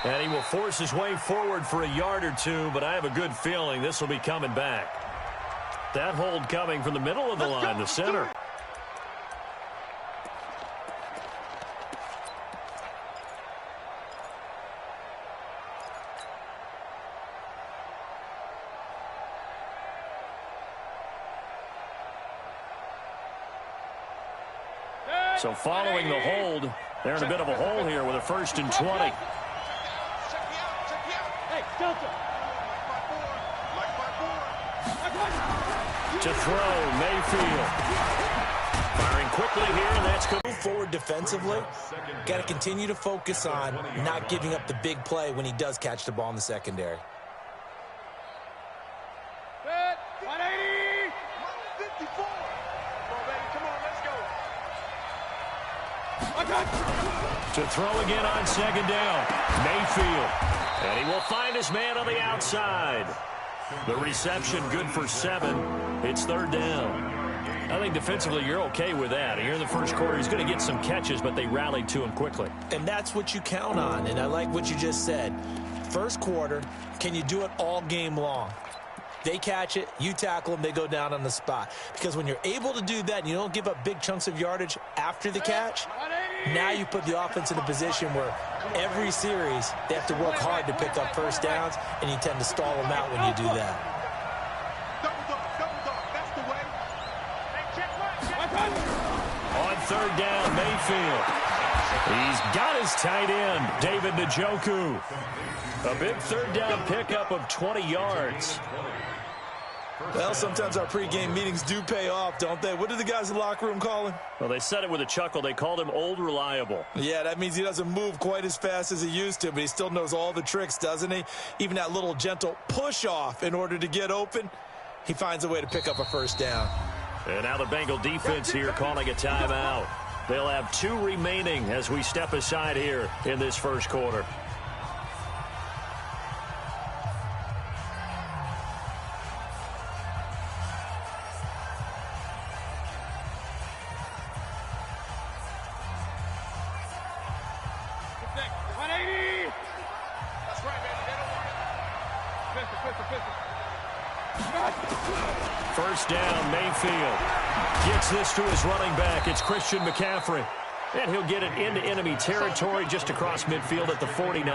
And he will force his way forward for a yard or two, but I have a good feeling this will be coming back. That hold coming from the middle of the line, the center. So following the hold, they're in a bit of a hole here with a 1st and 20. To throw, Mayfield. Firing quickly here, and that's good. Move forward defensively. Got to continue to focus on not giving up the big play when he does catch the ball in the secondary. To throw again on 2nd down, Mayfield. And he will find his man on the outside. The reception good for 7. It's 3rd down. I think defensively you're okay with that. Here in the first quarter, he's going to get some catches, but they rallied to him quickly. And that's what you count on, and I like what you just said. First quarter, can you do it all game long? They catch it, you tackle them, they go down on the spot. Because when you're able to do that and you don't give up big chunks of yardage after the catch, now you put the offense in a position where every series they have to work hard to pick up first downs, and you tend to stall them out when you do that. On 3rd down, Mayfield. He's got his tight end, David Njoku. A big 3rd down pickup of 20 yards. Well, sometimes our pregame meetings do pay off, don't they? What do the guys in the locker room call him? Well, they said it with a chuckle. They called him Old Reliable. Yeah, that means he doesn't move quite as fast as he used to, but he still knows all the tricks, doesn't he? Even that little gentle push-off in order to get open, he finds a way to pick up a first down. And now the Bengal defense here calling a timeout. They'll have 2 remaining as we step aside here in this first quarter. First down, Mayfield gets this to his running back. It's Christian McCaffrey. And he'll get it into enemy territory just across midfield at the 49.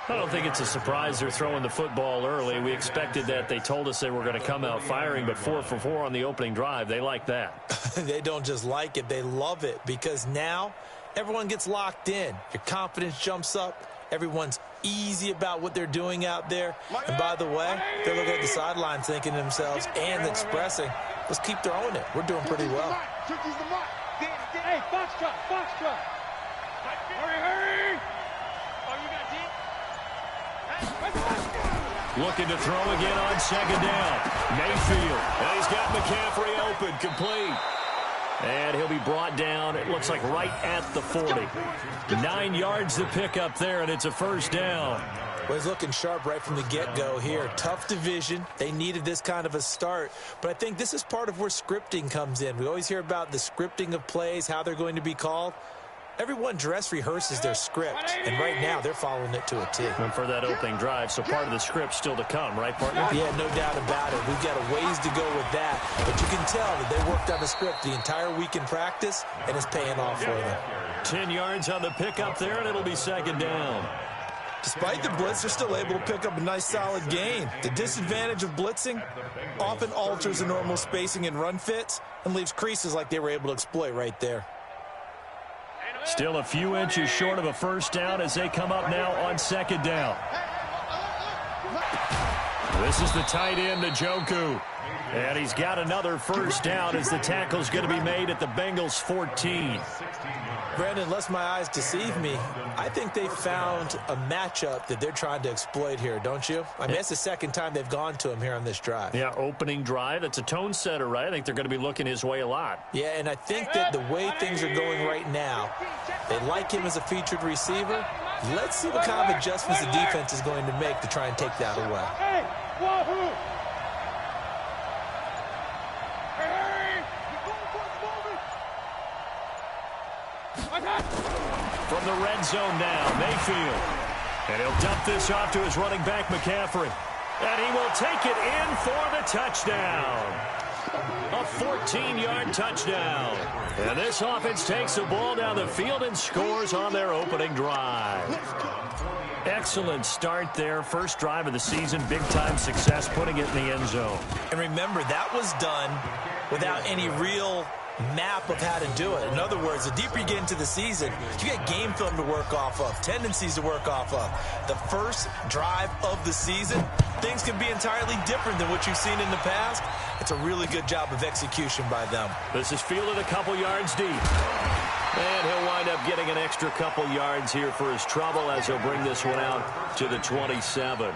I don't think it's a surprise they're throwing the football early. We expected that. They told us they were going to come out firing, but 4 for 4 on the opening drive. They like that. They don't just like it, they love it, because now everyone gets locked in. Your confidence jumps up. Everyone's easy about what they're doing out there. And by the way, they're looking at the sidelines thinking to themselves and expressing, let's keep throwing it. We're doing pretty well. Hey, Foxtrot, Foxtrot. Hurry, hurry. Looking to throw again on 2nd down. Mayfield. And he's got McCaffrey open, complete. And he'll be brought down, it looks like right at the 40. 9 yards to pick up there, and it's a first down. Well, he's looking sharp right from the get-go here. Tough division. They needed this kind of a start. But I think this is part of where scripting comes in. We always hear about the scripting of plays, how they're going to be called. Everyone dress rehearses their script, and right now they're following it to a T. And for that opening drive, so part of the script still to come, right, partner? Yeah, no doubt about it. We've got a ways to go with that, but you can tell that they worked on the script the entire week in practice, and it's paying off for them. 10 yards on the pickup there, and it'll be 2nd down. Despite the blitz, they're still able to pick up a nice, solid gain. The disadvantage of blitzing often alters the normal spacing and run fits and leaves creases like they were able to exploit right there. Still a few inches short of a first down as they come up now on 2nd down. This is the tight end, Njoku. And he's got another first down as the tackle's going to be made at the Bengals' 14. Brandon, unless my eyes deceive me, I think they found a matchup that they're trying to exploit here, don't you? I mean, that's the second time they've gone to him here on this drive. Yeah, opening drive. It's a tone setter, right? I think they're going to be looking his way a lot. Yeah, and I think that the way things are going right now, they like him as a featured receiver. Let's see what kind of adjustments the defense is going to make to try and take that away. Hey, wahoo! From the red zone now, Mayfield. And he'll dump this off to his running back, McCaffrey. And he will take it in for the touchdown. A 14-yard touchdown. And this offense takes the ball down the field and scores on their opening drive. Excellent start there. First drive of the season. Big-time success putting it in the end zone. And remember, that was done without any real map of how to do it. In other words, the deeper you get into the season, you get game film to work off of, tendencies to work off of. The first drive of the season, things can be entirely different than what you've seen in the past. It's a really good job of execution by them. This is fielded a couple yards deep. And he'll wind up getting an extra couple yards here for his trouble as he'll bring this one out to the 27.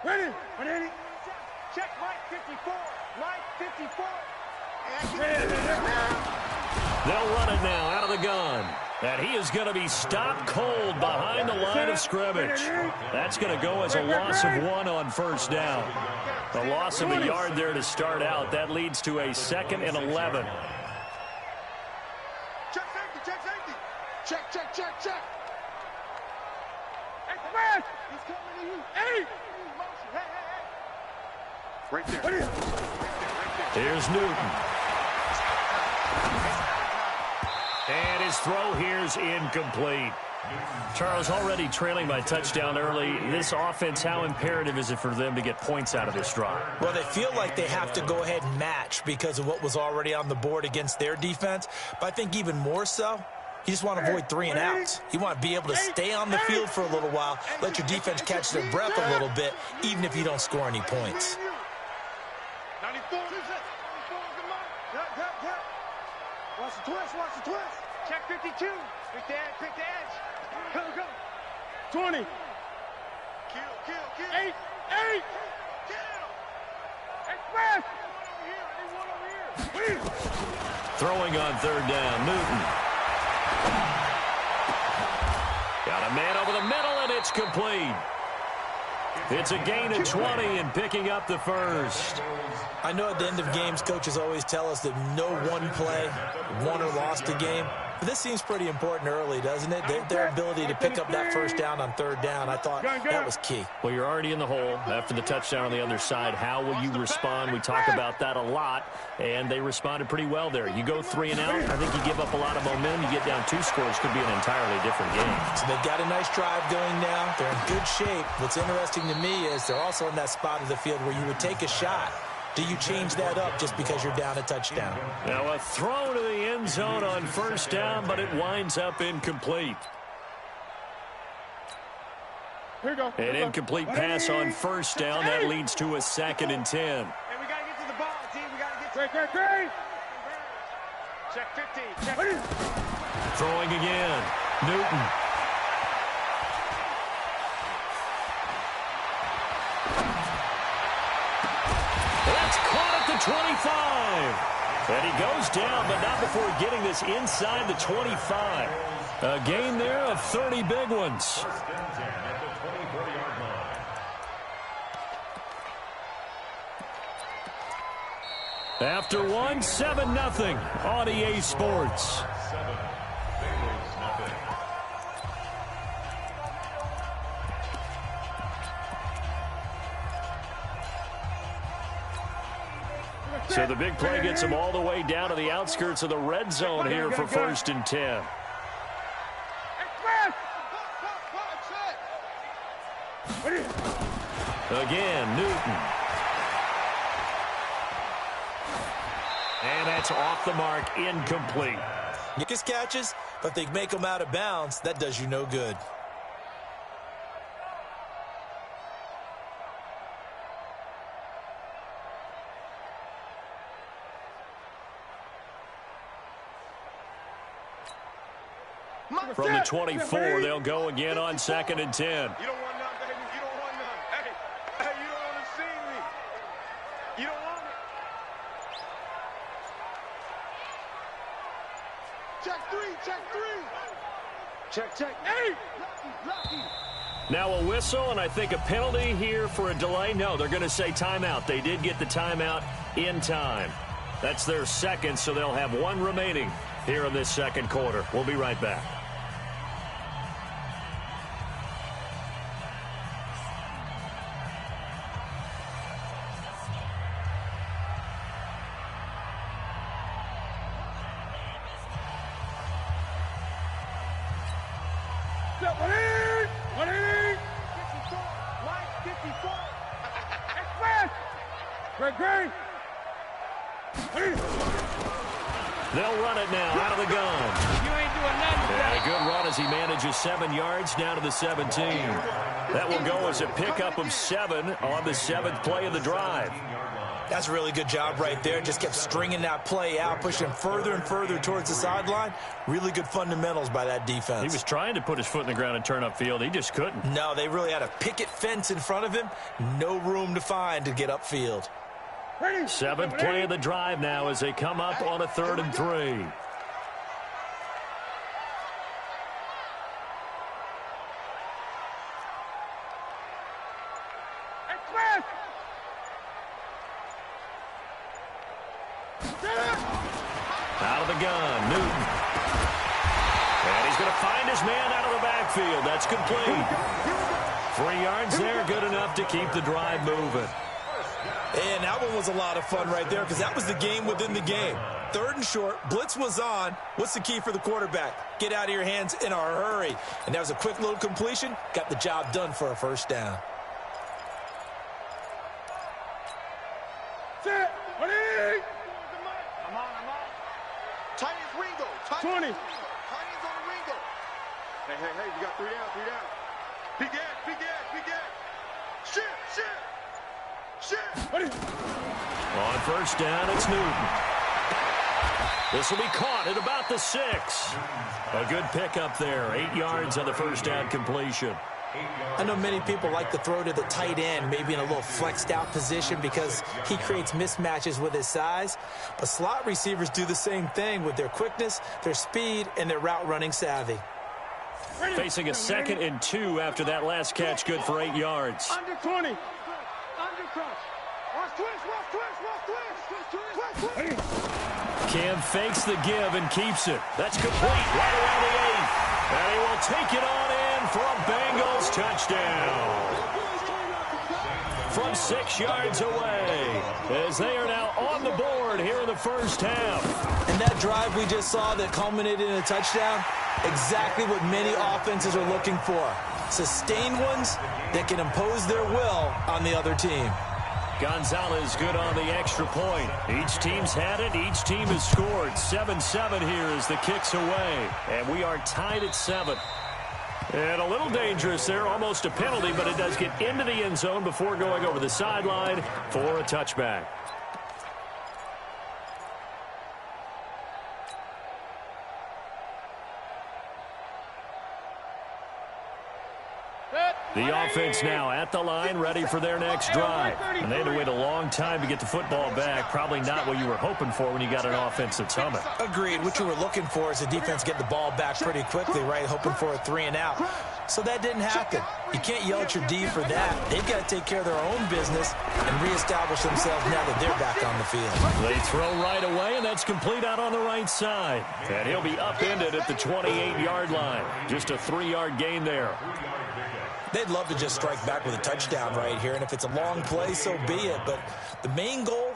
Ready? 180. Check Mike 54. Mike 54. They'll run it now out of the gun. And he is going to be stopped cold behind the line of scrimmage. That's going to go as a loss of 1 on first down. A loss of a yard there to start out. That leads to a 2nd and 11. Check safety. Check safety. Check, check, check, check. Express. He's coming to you. Hey. Hey, hey, hey. Right there. Right there. Here's Newton. And his throw here's incomplete. Charles, already trailing by touchdown early. This offense, how imperative is it for them to get points out of this drive? Well, they feel like they have to go ahead and match because of what was already on the board against their defense. But I think even more so, you just want to avoid 3 and outs. You want to be able to stay on the field for a little while, let your defense catch their breath a little bit, even if you don't score any points. 94. Watch the twist, watch the twist. Check 52. Quick the edge, quick the edge. Go, go. 20. Kill, kill, kill. 8, 8. Kill. Express. Anyone over here. Throwing on third down, Newton. Got a man over the middle, and it's complete. It's a gain of 20 and picking up the first. I know at the end of games, coaches always tell us that no one play won or lost a game. But this seems pretty important early, doesn't it? Their ability to pick up that first down on third down, I thought that was key. Well, you're already in the hole after the touchdown on the other side. How will you respond? We talk about that a lot, and they responded pretty well there. You go 3 and out, I think you give up a lot of momentum. You get down 2 scores, could be an entirely different game. So they've got a nice drive going now. They're in good shape. What's interesting to me is they're also in that spot of the field where you would take a shot. Do you change that up just because you're down a touchdown? Now a throw to the end zone on first down, but it winds up incomplete. Here we go. An incomplete pass on first down. That leads to a 2nd and 10. Hey, we got to get to the ball, team. We got to get to the ball. Check 50. Check 50. Throwing again. Newton. That's caught at the 25. And he goes down, but not before getting this inside the 25. A gain there of 30 big ones. After one, 7-0 on EA Sports. So the big play gets him all the way down to the outskirts of the red zone here for 1st and 10. Again, Newton. And that's off the mark, incomplete. Nickus catches, but they make them out of bounds. That does you no good. from the 24. They'll go again on 2nd and 10. You don't want none, baby. You don't want none. Hey, you don't want to see me. You don't want it. Check three. Check. Hey! Lucky. Now a whistle, and I think a penalty here for a delay. No, they're going to say timeout. They did get the timeout in time. That's their second, so they'll have one remaining here in this second quarter. We'll be right back. They'll run it now out of the gun. You ain't doing nothing. And a good run as he manages 7 yards down to the 17. That will go as a pickup of 7 on the 7th play of the drive. That's a really good job right there. Just kept stringing that play out, pushing further and further towards the sideline. Really good fundamentals by that defense. He was trying to put his foot in the ground and turn upfield. He just couldn't. No, they really had a picket fence in front of him. No room to find to get upfield. 7th play of the drive now as they come up on a 3rd and 3. Out of the gun, Newton. And he's going to find his man out of the backfield. That's complete. 3 yards there, good enough to keep the drive moving. And that one was a lot of fun right there because that was the game within the game. 3rd and short, blitz was on. What's the key for the quarterback? Get out of your hands in a hurry. And that was a quick little completion. Got the job done for a first down. I'm on. Tight ends Ringo. 20. Tight ends on the Ringo. Hey, you got 3 down. Big ass. Shit. On first down, it's Newton. This will be caught at about the 6. A good pickup there. 8 yards on the first down completion. I know many people like to throw to the tight end, maybe in a little flexed out position because he creates mismatches with his size. But slot receivers do the same thing with their quickness, their speed, and their route running savvy. Facing a 2nd and 2 after that last catch, good for 8 yards. Under 20. Under cross. Watch twist. Cam fakes the give and keeps it. That's complete right around the 8th. And he will take it on in for a Bengals touchdown. From 6 yards away as they are now on the board here in the first half. And that drive we just saw that culminated in a touchdown, exactly what many offenses are looking for. Sustained ones that can impose their will on the other team. Gonzalez good on the extra point. Each team's had it. Each team has scored. 7-7 here as the kick's away. And we are tied at 7. And a little dangerous there. Almost a penalty, but it does get into the end zone before going over the sideline for a touchback. The offense now at the line, ready for their next drive. And they had to wait a long time to get the football back. Probably not what you were hoping for when you got an offense that's humming. Agreed. What you were looking for is the defense get the ball back pretty quickly, right? Hoping for a 3 and out. So that didn't happen. You can't yell at your D for that. They've got to take care of their own business and reestablish themselves now that they're back on the field. They throw right away, and that's complete out on the right side. And he'll be upended at the 28-yard line. Just a 3-yard gain there. They'd love to just strike back with a touchdown right here, and if it's a long play, so be it. But the main goal,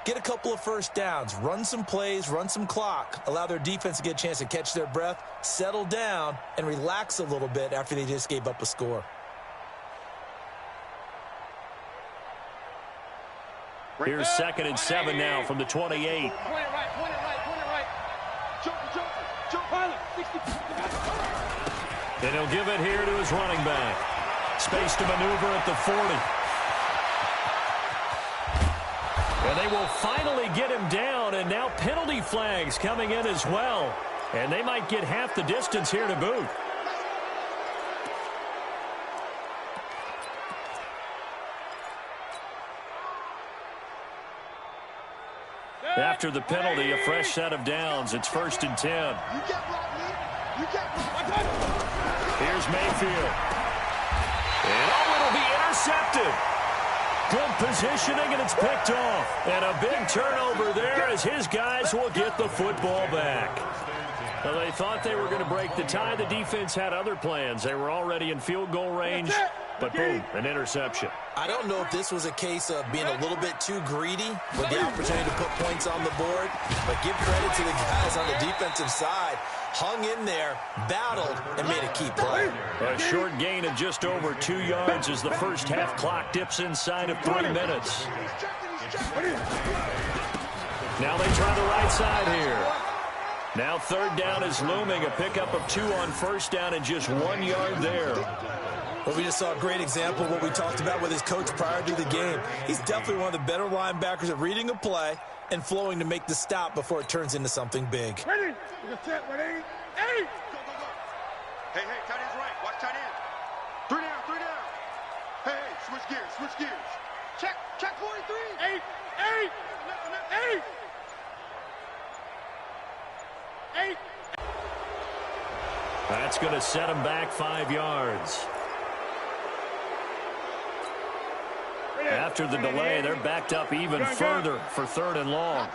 get a couple of first downs, run some plays, run some clock, allow their defense to get a chance to catch their breath, settle down, and relax a little bit after they just gave up a score. Here's 2nd and 7 now from the 28. Point it right. Jump. And he'll give it here to his running back. Space to maneuver at the 40. And they will finally get him down, and now penalty flags coming in as well. And they might get half the distance here to boot. After the penalty, a fresh set of downs. It's 1st and 10. Here's Mayfield. And it'll be intercepted. Good positioning, and it's picked off. And a big turnover there as his guys will get the football back. Well, they thought they were going to break the tie. The defense had other plans. They were already in field goal range, but boom, an interception. I don't know if this was a case of being a little bit too greedy with the opportunity to put points on the board, but give credit to the guys on the defensive side. Hung in there, battled, and made a key play. A short gain of just over 2 yards as the first half clock dips inside of 3 minutes. Now they try the right side here. Now 3rd down is looming, a pickup of 2 on 1st down and just 1 yard there. Well, we just saw a great example of what we talked about with his coach prior to the game. He's definitely one of the better linebackers at reading a play and flowing to make the stop before it turns into something big. Ready? Set, ready? 8! Go. Hey, tight end's right. Watch tight end. 3 down. Hey, switch gears. Check 43. 8. 8. That's going to set him back 5 yards. After the delay, they're backed up even further for 3rd and long.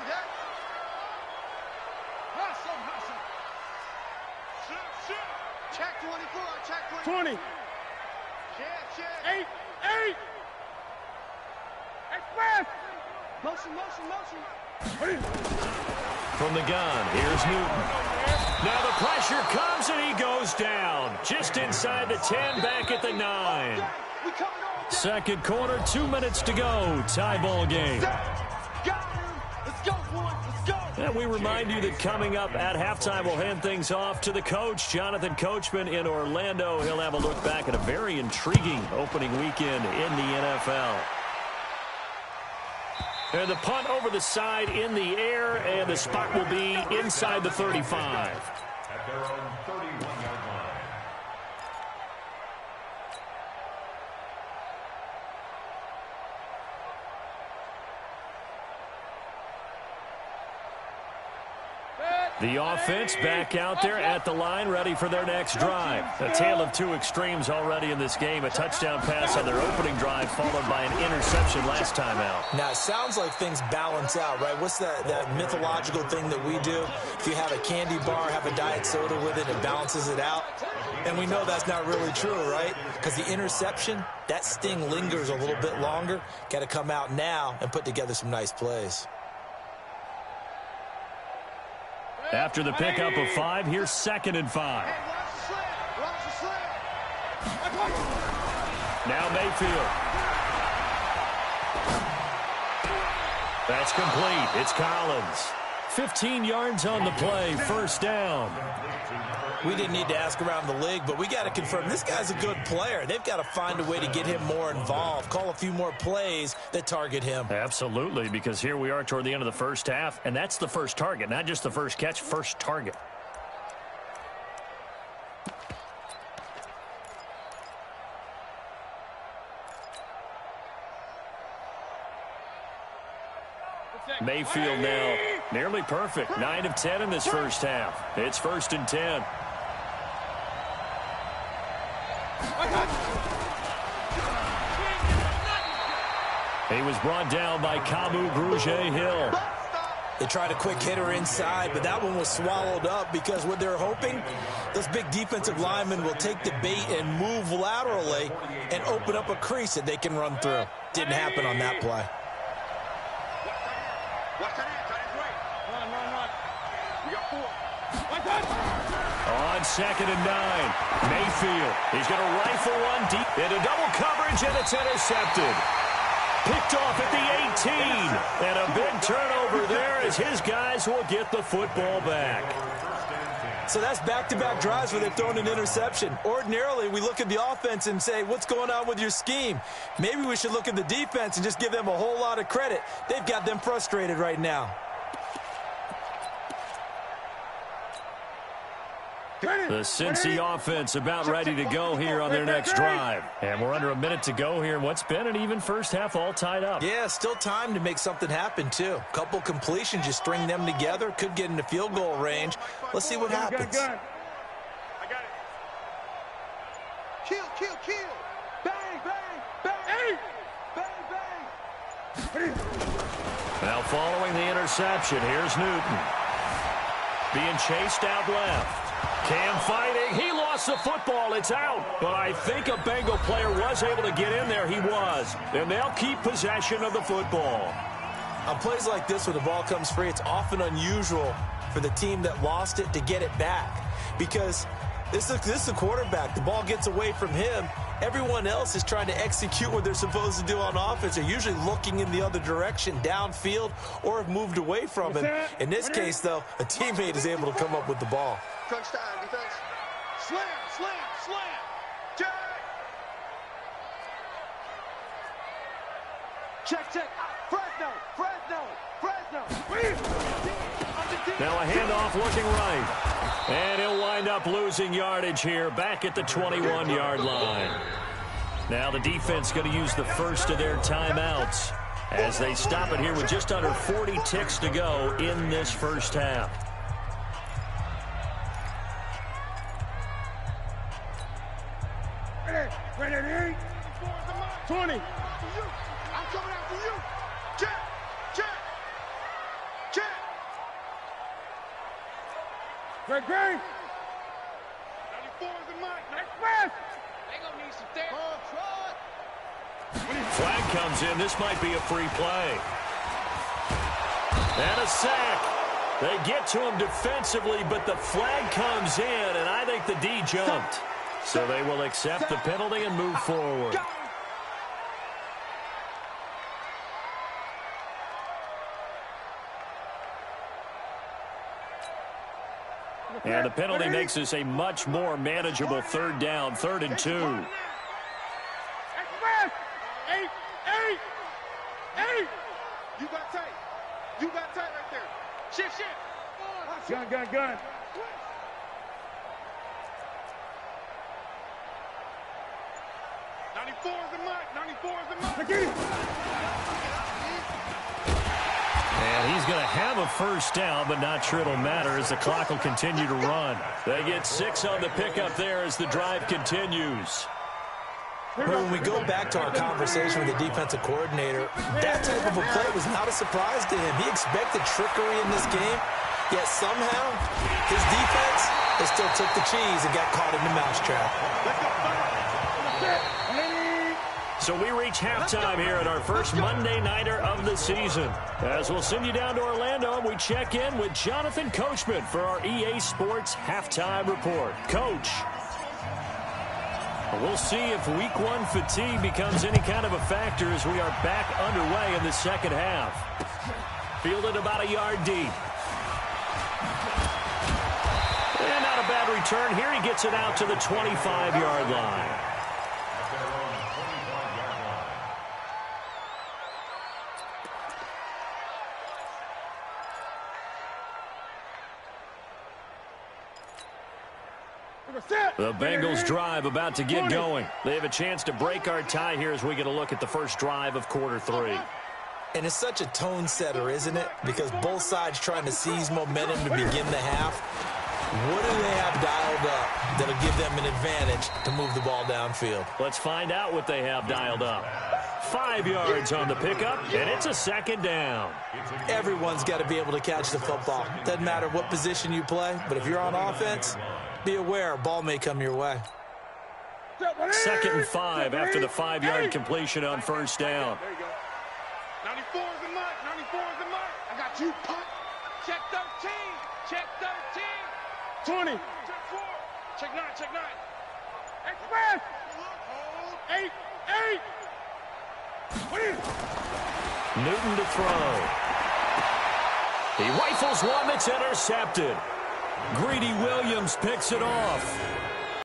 Check 24. Check 20. 8. Express. Motion. From the gun, here's Newton. Now the pressure comes and he goes down. Just inside the 10, back at the 9. 2nd quarter, 2 minutes to go. Tie ball game. And we remind you that coming up at halftime, we'll hand things off to the coach, Jonathan Coachman in Orlando. He'll have a look back at a very intriguing opening weekend in the NFL. And the punt over the side in the air, and the spot will be inside the 35. At their own 31-yard line. The offense back out there at the line, ready for their next drive. A tale of 2 extremes already in this game. A touchdown pass on their opening drive, followed by an interception last time out. Now, it sounds like things balance out, right? What's that mythological thing that we do? If you have a candy bar, have a diet soda with it, it balances it out. And we know that's not really true, right? Because the interception, that sting lingers a little bit longer. Got to come out now and put together some nice plays. After the pickup of 5, here's 2nd and 5. Now Mayfield. That's complete. It's Collins. 15 yards on the play, 1st down. We didn't need to ask around the league, but we got to confirm this guy's a good player. They've got to find a way to get him more involved, call a few more plays that target him. Absolutely, because here we are toward the end of the first half, and that's the first target, not just the first catch, first target. Mayfield now nearly perfect. 9 of 10 in this first half. It's 1st and 10. He was brought down by Kamu Grugier-Hill. They tried a quick hitter inside, but that one was swallowed up because what they're hoping, those big defensive linemen will take the bait and move laterally and open up a crease that they can run through. Didn't happen on that play. On 2nd and 9, Mayfield. He's going to rifle one deep into double coverage, and it's intercepted. Picked off at the 18. And a big turnover there as his guys will get the football back. So that's back-to-back drives where they've thrown an interception. Ordinarily, we look at the offense and say, what's going on with your scheme? Maybe we should look at the defense and just give them a whole lot of credit. They've got them frustrated right now. The Cincy offense about ready to go here on their next drive. And we're under a minute to go here in what's been an even first half, all tied up. Yeah, still time to make something happen, too. Couple completions, you string them together, could get into field goal range. Let's see what happens. I got it. Kill, kill, kill. Bang, bang, bang. Hey. Bang, bang. Now following the interception, here's Newton. Being chased out left. Cam fighting. He lost the football. It's out. But I think a Bengal player was able to get in there. He was. And they'll keep possession of the football. On plays like this, when the ball comes free, it's often unusual for the team that lost it to get it back. Because this is the quarterback. The ball gets away from him. Everyone else is trying to execute what they're supposed to do on offense. They're usually looking in the other direction, downfield, or have moved away from him. In this case, though, a teammate is able to come up with the ball. Crunch time, defense. Slam, slam, slam. Check, check. Fresno, Fresno, Fresno. Now a handoff looking right. And he'll wind up losing yardage here back at the 21-yard line. Now the defense going to use the first of their timeouts as they stop it here with just under 40 ticks to go in this first half. Ready, 20. I'm coming after you. Check, check, check. Great. 94 is the mark. Next pass. They gonna need some therapy. Flag comes in. This might be a free play. And a sack. They get to him defensively, but the flag comes in, and I think the D jumped. So they will accept the penalty and move forward. And the penalty makes this a much more manageable third down, 3rd and 2. Eight. You got tight. Right there. Shift. Gun. 94 is the mark. And he's going to have a first down, but not sure it'll matter as the clock will continue to run. They get 6 on the pickup there as the drive continues. When we go back to our conversation with the defensive coordinator, that type of a play was not a surprise to him. He expected trickery in this game, yet somehow his defense still took the cheese and got caught in the mousetrap. So we reach halftime here at our first Monday Nighter of the season. As we'll send you down to Orlando, we check in with Jonathan Coachman for our EA Sports Halftime Report. Coach, we'll see if Week 1 fatigue becomes any kind of a factor as we are back underway in the second half. Fielded about a yard deep. And not a bad return here. He gets it out to the 25-yard line. The Bengals drive about to get going. They have a chance to break our tie here as we get a look at the first drive of quarter 3. And it's such a tone setter, isn't it? Because both sides trying to seize momentum to begin the half. What do they have dialed up that'll give them an advantage to move the ball downfield? Let's find out what they have dialed up. 5 yards on the pickup, and it's a 2nd down. Everyone's got to be able to catch the football. Doesn't matter what position you play, but if you're on offense, be aware a ball may come your way. 2nd and 5 after the 5-yard completion on first down. There you go. 94 is the mark. I got you. Punt. Check 13. 20. Check 4. Check 9. Express. 8. Newton to throw. He rifles one that's intercepted. Greedy Williams picks it off.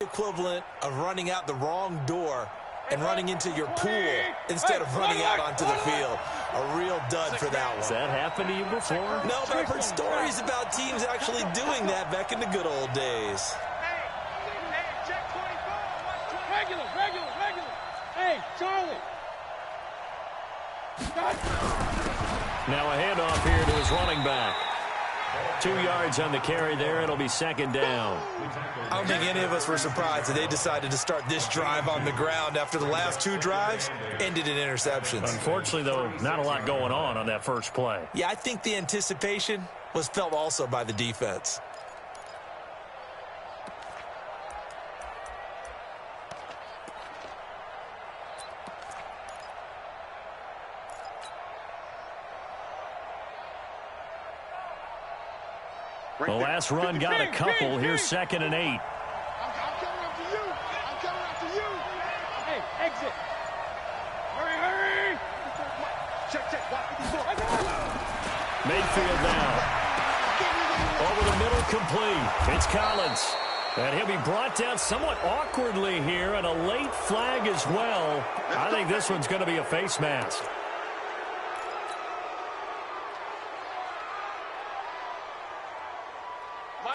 Equivalent of running out the wrong door and running into your pool instead of running out onto the field. A real dud for that one. Has that happened to you before? No, but I've heard stories about teams actually doing that back in the good old days. Now a handoff here to his running back. 2 yards on the carry there. It'll be second down. I don't think any of us were surprised that they decided to start this drive on the ground after the last 2 drives ended in interceptions. Unfortunately, though, not a lot going on that first play. Yeah, I think the anticipation was felt also by the defense. The last run got a couple. Here's 2nd and 8. I'm coming after you. I'm coming after you. Hey, exit. Hurry. Check. Watch Mayfield now. Over the middle, complete. It's Collins. And he'll be brought down somewhat awkwardly here, and a late flag as well. I think this one's going to be a face mask.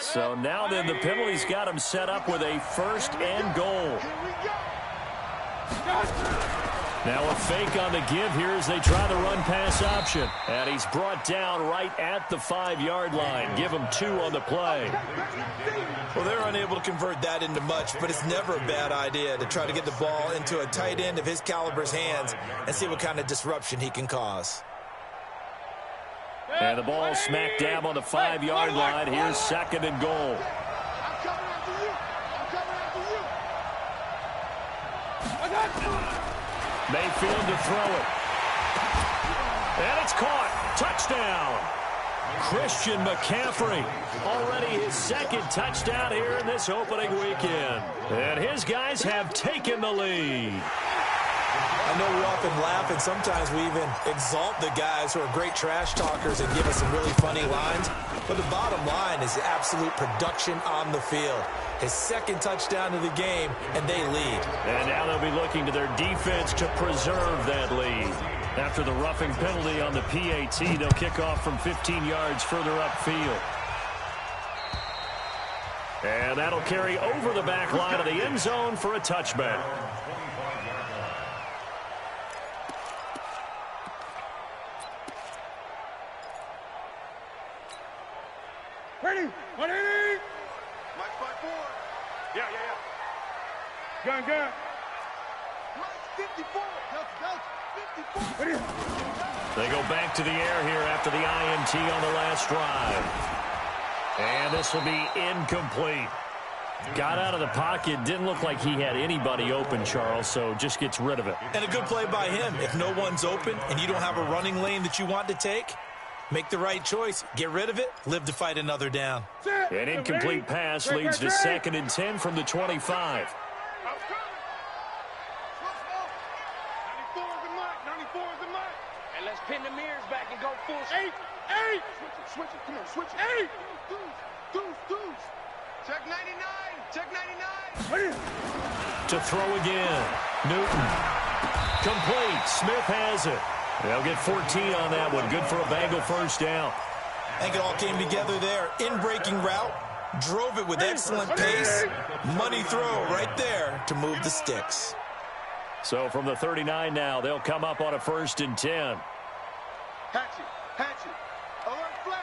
So now then the penalty's got him set up with a 1st and goal. Now a fake on the give here as they try the run-pass option. And he's brought down right at the 5-yard line. Give him 2 on the play. Well, they're unable to convert that into much, but it's never a bad idea to try to get the ball into a tight end of his caliber's hands and see what kind of disruption he can cause. And the ball smack dab on the 5-yard line. Here's 2nd and goal. I'm coming after you. Mayfield to throw it. And it's caught. Touchdown. Christian McCaffrey. Already his 2nd touchdown here in this opening weekend. And his guys have taken the lead. I know we often laugh, and sometimes we even exalt the guys who are great trash talkers and give us some really funny lines. But the bottom line is absolute production on the field. His 2nd touchdown of the game, and they lead. And now they'll be looking to their defense to preserve that lead. After the roughing penalty on the PAT, they'll kick off from 15 yards further upfield. And that'll carry over the back line of the end zone for a touchback. Ready? 180. Mike 5-4. Yeah. Gun. Mike 54. Delta. 54. Ready? They go back to the air here after the INT on the last drive. And this will be incomplete. Got out of the pocket. Didn't look like he had anybody open, Charles, so just gets rid of it. And a good play by him. If no one's open and you don't have a running lane that you want to take, make the right choice. Get rid of it. Live to fight another down. An incomplete pass leads to 2nd and 10 from the 25. 94 is the mark. And let's pin the mirrors back and go full. 8. Switch it. Come on, switch it. 8. Deuce. Check 99. To throw again. Newton. Complete. Smith has it. They'll get 14 on that one. Good for a Bengal 1st down. I think it all came together there. In-breaking route. Drove it with excellent pace. Money throw right there to move the sticks. So from the 39 now, they'll come up on a 1st and 10. Hatchet. Alert flare.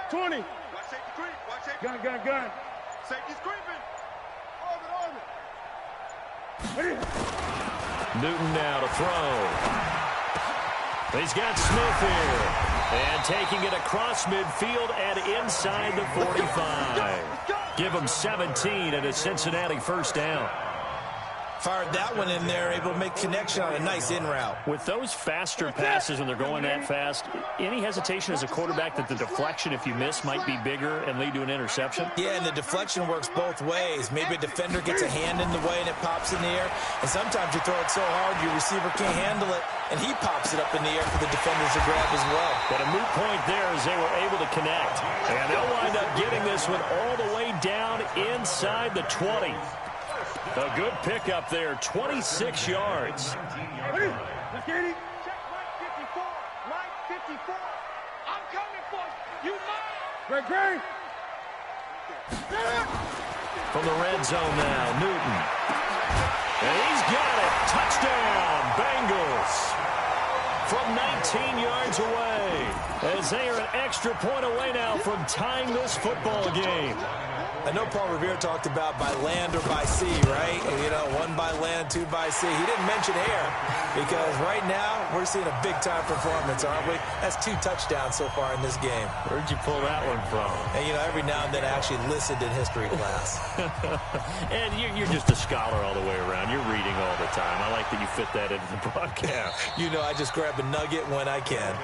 20. Watch safety creep. Gun. Safety's creeping. Orbit. Newton now to throw. He's got Smith here. And taking it across midfield and inside the 45. Give him 17 and a Cincinnati 1st down. Fired that one in there, able to make connection on a nice in route. With those faster passes when they're going that fast, any hesitation as a quarterback that the deflection, if you miss, might be bigger and lead to an interception? Yeah, and the deflection works both ways. Maybe a defender gets a hand in the way and it pops in the air. And sometimes you throw it so hard your receiver can't handle it, and he pops it up in the air for the defenders to grab as well. But a moot point there as they were able to connect. And they'll wind up getting this one all the way down inside the 20. A good pickup there, 26 yards. Ready? Let's get it. Check Mike 54. I'm coming for you. Mine. Great. From the red zone now, Newton. And he's got it. Touchdown, Bengals. from 19 yards away, as they are an extra point away now from tying this football game. I know Paul Revere talked about by land or by sea, right? You know, one by land, two by sea. He didn't mention air because right now we're seeing a big-time performance, aren't we? That's 2 touchdowns so far in this game. Where'd you pull that one from? And, you know, every now and then I actually listened in history class. And you're just a scholar all the way around. You're reading all the time. I like that you fit that into the broadcast. You know, I just grab a nugget when I can.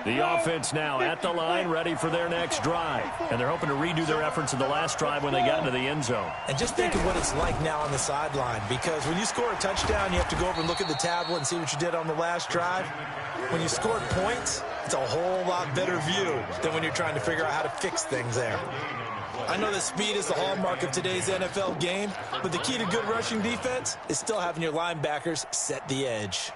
The offense now at the line, ready for their next drive. And they're hoping to redo their efforts in the last drive when they got into the end zone. And just think of what it's like now on the sideline, because when you score a touchdown, you have to go over and look at the tablet and see what you did on the last drive. When you scored points, it's a whole lot better view than when you're trying to figure out how to fix things there. I know that speed is the hallmark of today's NFL game, but the key to good rushing defense is still having your linebackers set the edge.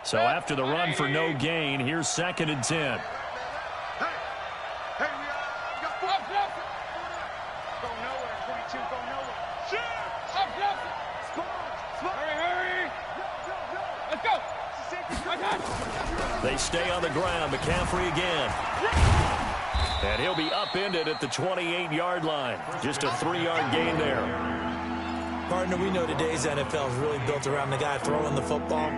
So after the run for no gain, here's 2nd and 10. Hey, we got 4. Go nowhere, 22, go nowhere. Shoot! Hurry! Let's go! They stay on the ground. McCaffrey again. And he'll be upended at the 28-yard line. Just a 3-yard gain there. Partner, we know today's NFL is really built around the guy throwing the football.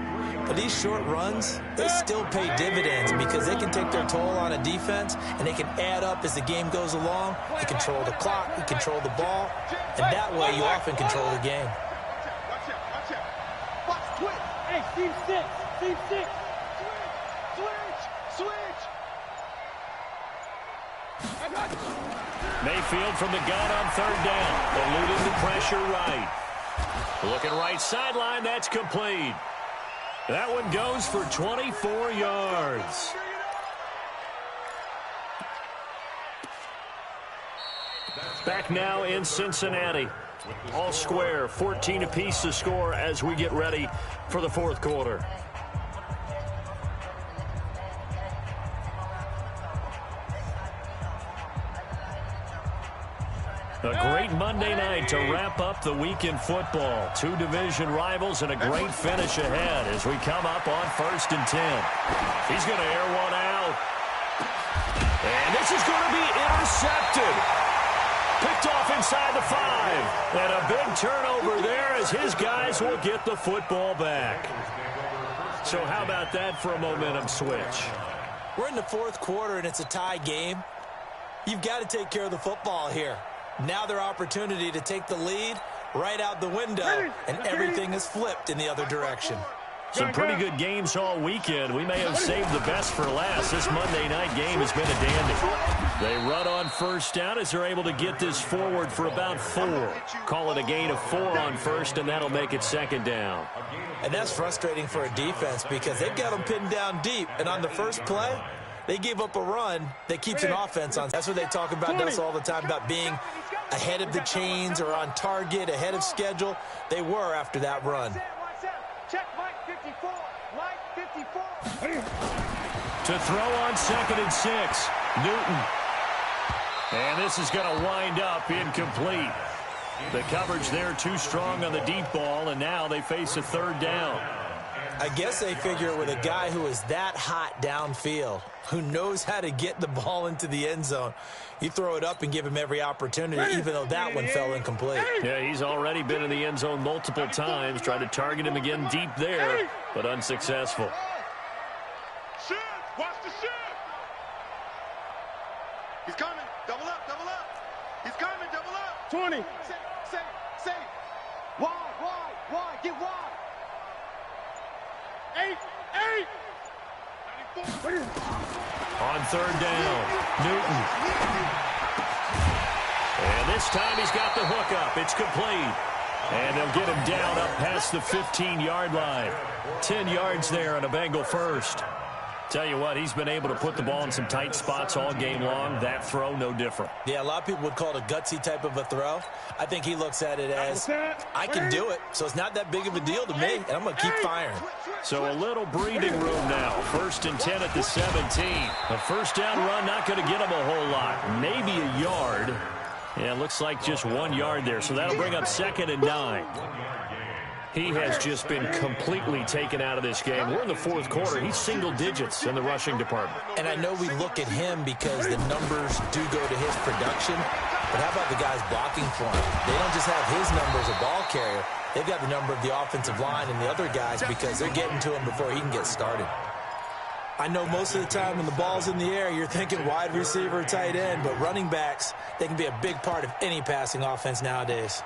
But these short runs, they still pay dividends because they can take their toll on a defense, and they can add up as the game goes along. You control the clock, you control the ball, and that way you often control the game. Watch it. Watch twitch. Hey, team 6. Switch. Mayfield from the gun on 3rd down. Eluding the pressure right. Looking right sideline, that's complete. That one goes for 24 yards. Back now in Cincinnati. All square, 14 apiece to score as we get ready for the 4th quarter. A great Monday night to wrap up the week in football. 2 division rivals and a great finish ahead as we come up on 1st and 10. He's going to air one out. And this is going to be intercepted. Picked off inside the 5. And a big turnover there as his guys will get the football back. So how about that for a momentum switch? We're in the 4th quarter, and it's a tie game. You've got to take care of the football here. Now their opportunity to take the lead right out the window, and everything is flipped in the other direction. Some pretty good games all weekend. We may have saved the best for last. This Monday night game has been a dandy. They run on 1st down as they're able to get this forward for about 4. Call it a gain of 4 on 1st, and that'll make it 2nd down. And that's frustrating for a defense because they've got them pinned down deep, and on the first play, they gave up a run that keeps an offense on. That's what they talk about us all the time, about being ahead of the chains or on target, ahead of schedule. They were after that run. Check Mike 54. Mike 54. To throw on 2nd and 6. Newton. And this is going to wind up incomplete. The coverage there too strong on the deep ball, and now they face a 3rd down. I guess they figure with a guy who is that hot downfield, who knows how to get the ball into the end zone, you throw it up and give him every opportunity, even though that one fell incomplete. Yeah, he's already been in the end zone multiple times, tried to target him again deep there, but unsuccessful. Shoot! Watch the shoot! He's coming. Double up. He's coming. Double up. 20. Say. Wide. Get wide. 8. 94. On 3rd down, Newton. And this time he's got the hook up. It's complete. And they'll get him down up past the 15-yard line. 10 yards there on a Bengal 1st. Tell you what, he's been able to put the ball in some tight spots all game long. That throw, no different. Yeah, a lot of people would call it a gutsy type of a throw. I think he looks at it as, I can do it, so it's not that big of a deal to me, and I'm going to keep firing. So a little breathing room now. 1st and 10 at the 17. A first down run, not going to get him a whole lot. Maybe a yard. Yeah, looks like just 1 yard there, so that'll bring up 2nd and 9. He has just been completely taken out of this game. We're in the 4th quarter. He's single digits in the rushing department. And I know we look at him because the numbers do go to his production, but how about the guys blocking for him? They don't just have his number as a ball carrier. They've got the number of the offensive line and the other guys because they're getting to him before he can get started. I know most of the time when the ball's in the air, you're thinking wide receiver, tight end, but running backs, they can be a big part of any passing offense nowadays.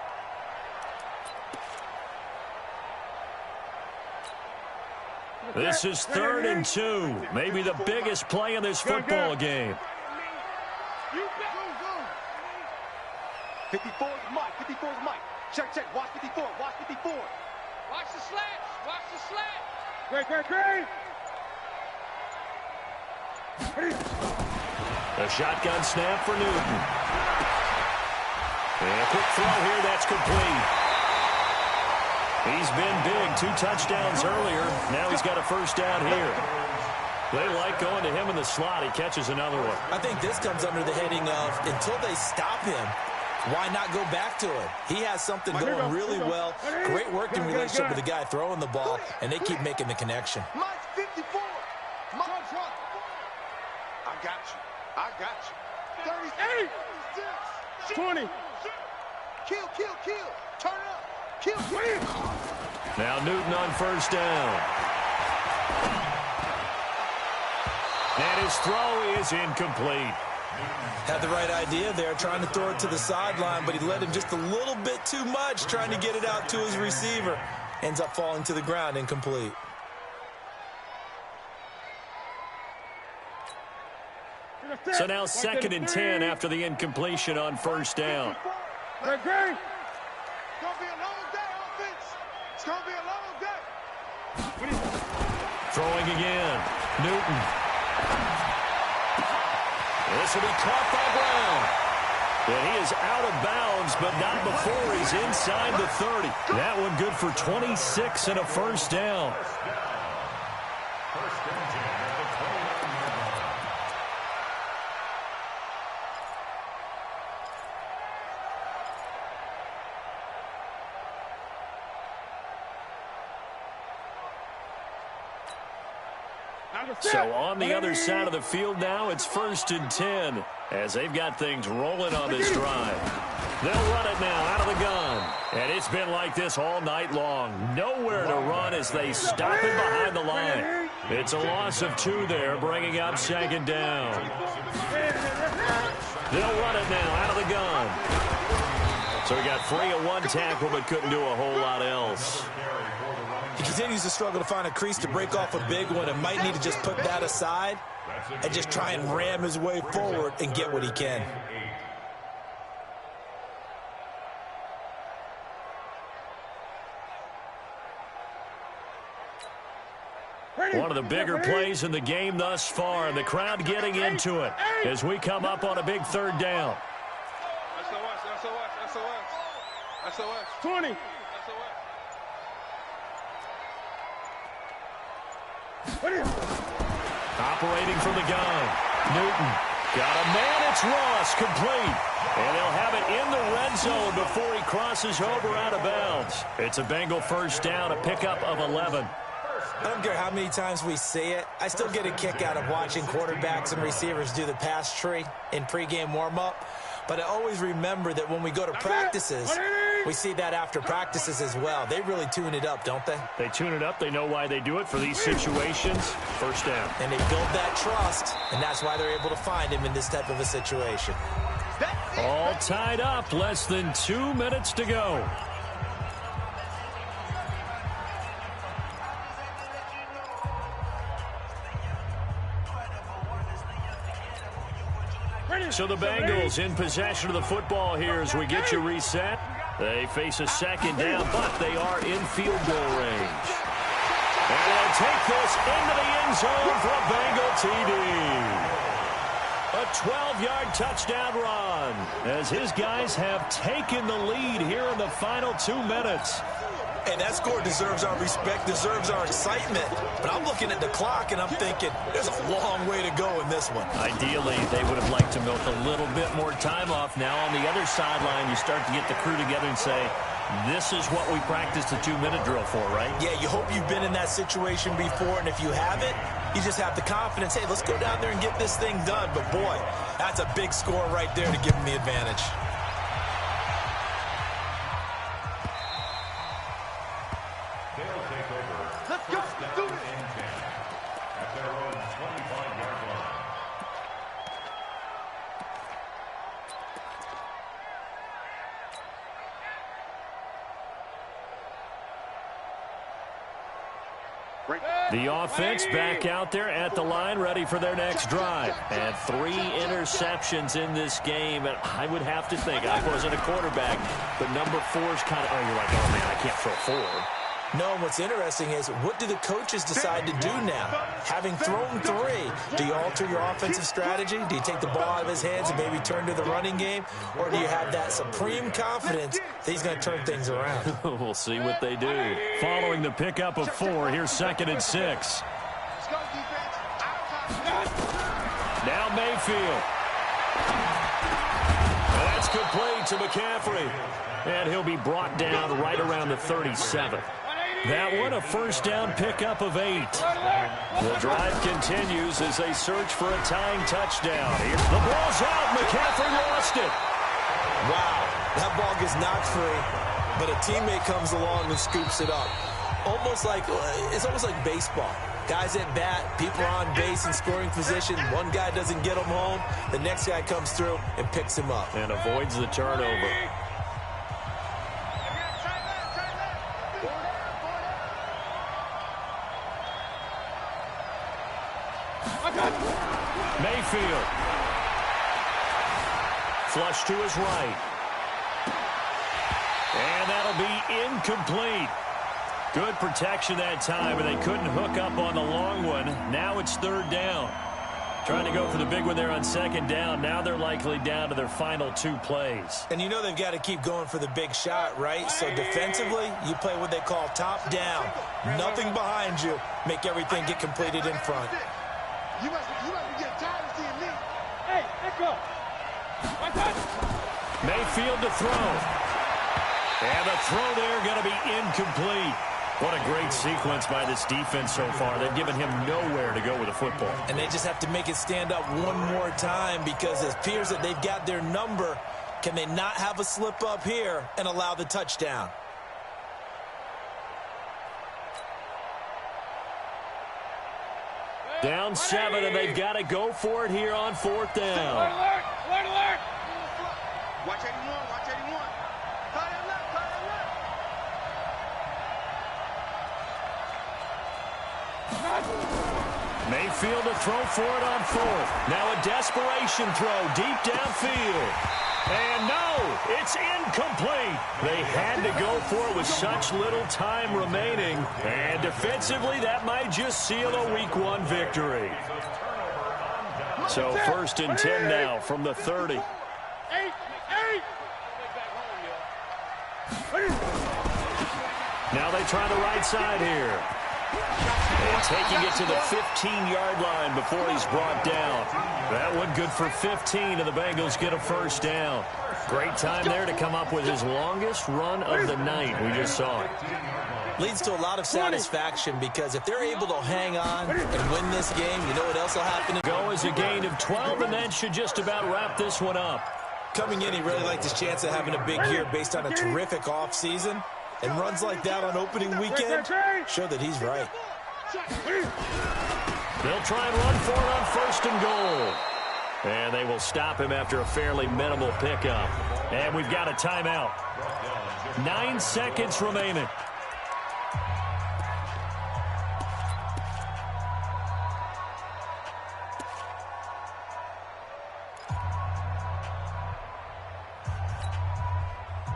This is 3rd and 2. Maybe the biggest play in this football game. 54 is Mike. 54 is Mike. Check, check. Watch 54. Watch 54. Watch the slants. Watch the slant. Great. A shotgun snap for Newton. And a quick throw here. That's complete. He's been big. 2 touchdowns earlier. Now he's got a first down here. They like going to him in the slot. He catches another one. I think this comes under the heading of until they stop him, why not go back to it? He has something going really well. Great working relationship with the guy throwing the ball, and they keep making the connection. Mike's 54. Mike's I got you. 38. 20. Kill. Turn up. Kill. Now Newton on first down. And his throw is incomplete. Had the right idea there, trying to throw it to the sideline, but he led him just a little bit too much, trying to get it out to his receiver. Ends up falling to the ground, incomplete. So now 2nd and 10 after the incompletion on first down. Great. It's going to be a long day, offense. It's going to be a long day. Throwing again. Newton. This will be caught by Brown. And he is out of bounds, but not before he's inside the 30. That one good for 26 and a first down. So on the other side of the field now, it's 1st and 10 as they've got things rolling on this drive. They'll run it now out of the gun. And it's been like this all night long. Nowhere to run as they stop it behind the line. It's a loss of 2 there, bringing up 2nd down. They'll run it now out of the gun. So he got free of 1 tackle but couldn't do a whole lot else. He continues to struggle to find a crease to break off a big one and might need to just put that aside and just try and ram his way forward and get what he can. One of the bigger plays in the game thus far, and the crowd getting into it as we come up on a big 3rd down. SOS. 20. Operating from the gun. Newton got a man. It's Ross, complete. And they'll have it in the red zone before he crosses over out of bounds. It's a Bengal first down, a pickup of 11. I don't care how many times we see it. I still get a kick out of watching quarterbacks and receivers do the pass tree in pregame warm-up. But I always remember that when we go to practices, we see that after practices as well. They really tune it up, don't they? They tune it up. They know why they do it for these situations. First down. And they build that trust, and that's why they're able to find him in this type of a situation. All tied up. Less than 2 minutes to go. So the Bengals in possession of the football here as we get you reset. They face a 2nd down, but they are in field goal range. And he'll take this into the end zone for a Bengal TD. A 12-yard touchdown run as his guys have taken the lead here in the final 2 minutes. And that score deserves our respect, deserves our excitement. But I'm looking at the clock, and I'm thinking there's a long way to go in this one. Ideally, they would have liked to milk a little bit more time off. Now on the other sideline, you start to get the crew together and say, this is what we practiced the 2-minute drill for, right? Yeah, you hope you've been in that situation before, and if you haven't, you just have the confidence, hey, let's go down there and get this thing done. But, boy, that's a big score right there to give them the advantage. Let's go. Do it. At their own 25-yard line. The offense back out there at the line, ready for their next drive. And 3 interceptions in this game. And I would have to think, I wasn't a quarterback, but number 4's kind of, oh, you're like, oh, man, I can't throw 4. No, what's interesting is what do the coaches decide to do now? Having thrown 3, do you alter your offensive strategy? Do you take the ball out of his hands and maybe turn to the running game? Or do you have that supreme confidence that he's going to turn things around? We'll see what they do. Following the pickup of 4, here's 2nd and 6. Let's go, defense. Now Mayfield. And that's complete to McCaffrey. And he'll be brought down right around the 37. That one, a first down pickup of 8. The drive continues as they search for a tying touchdown. The ball's out. McCaffrey lost it. Wow, that ball gets knocked free, but a teammate comes along and scoops it up. It's almost like baseball. Guys at bat, people are on base in scoring position. One guy doesn't get him home. The next guy comes through and picks him up. And avoids the turnover. Mayfield. Flush to his right. And that'll be incomplete. Good protection that time, and they couldn't hook up on the long one. Now it's 3rd down. Trying to go for the big one there on 2nd down. Now they're likely down to their final 2 plays. And you know they've got to keep going for the big shot, right? So defensively, you play what they call top down. Nothing behind you. Make everything get completed in front. You must be getting tired of seeing me. Hey, let's go. Mayfield to throw. And the throw there going to be incomplete. What a great sequence by this defense so far. They've given him nowhere to go with the football. And they just have to make it stand up one more time because it appears that they've got their number. Can they not have a slip up here and allow the touchdown? Down 7, and they've got to go for it here on 4th down. Alert! Alert! Alert! Watch 81. Watch 81. Tie it left. Tie it left. Mayfield to throw for it on 4th. Now a desperation throw deep downfield. And no, it's incomplete. They had to go for it with such little time remaining. And defensively, that might just seal a Week 1 victory. So 1st and 10 now from the 30. Now they try the right side here. And taking it to the 15-yard line before he's brought down. That one good for 15, and the Bengals get a first down. Great time there to come up with his longest run of the night. We just saw it. Leads to a lot of satisfaction because if they're able to hang on and win this game, you know what else will happen? Go as a gain of 12, and that should just about wrap this one up. Coming in, he really liked his chance of having a big year based on a terrific offseason. And runs like that on opening weekend show that he's right. They'll try and run for it on 1st and goal. And they will stop him after a fairly minimal pickup. And we've got a timeout. 9 seconds remaining.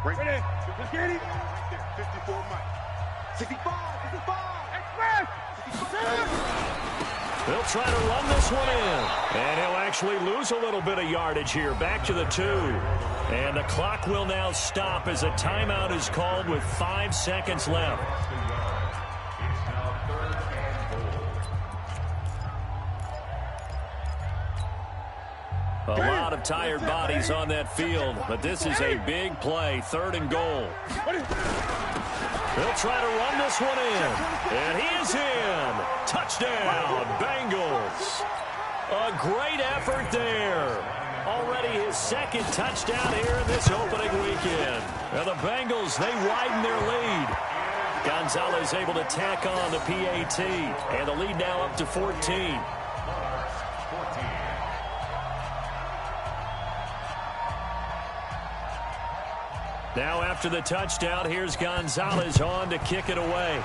Ready? Let's get it. 54 Mike. 65. 65. Express. They'll try to run this one in. And he'll actually lose a little bit of yardage here. Back to the 2. And the clock will now stop as a timeout is called with 5 seconds left. A lot of tired bodies on that field, but this is a big play, 3rd and goal. They'll try to run this one in, and he is in. Touchdown, Bengals. A great effort there. Already his 2nd touchdown here in this opening weekend. Now the Bengals, they widen their lead. Gonzalez able to tack on the PAT, and the lead now up to 14. Now after the touchdown, here's Gonzalez on to kick it away.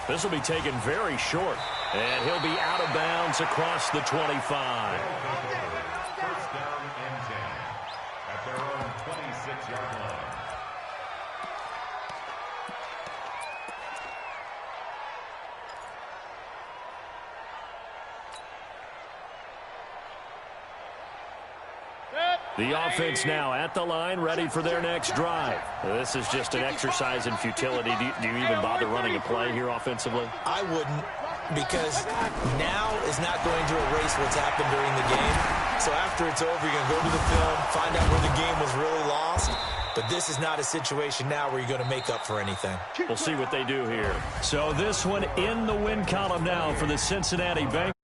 This will be taken very short, and he'll be out of bounds across the 25. First down and 10 at their own 26-yard line. The offense now at the line, ready for their next drive. This is just an exercise in futility. Do you even bother running a play here offensively? I wouldn't, because now is not going to erase what's happened during the game. So after it's over, you're going to go to the film, find out where the game was really lost. But this is not a situation now where you're going to make up for anything. We'll see what they do here. So this one in the win column now for the Cincinnati Bengals.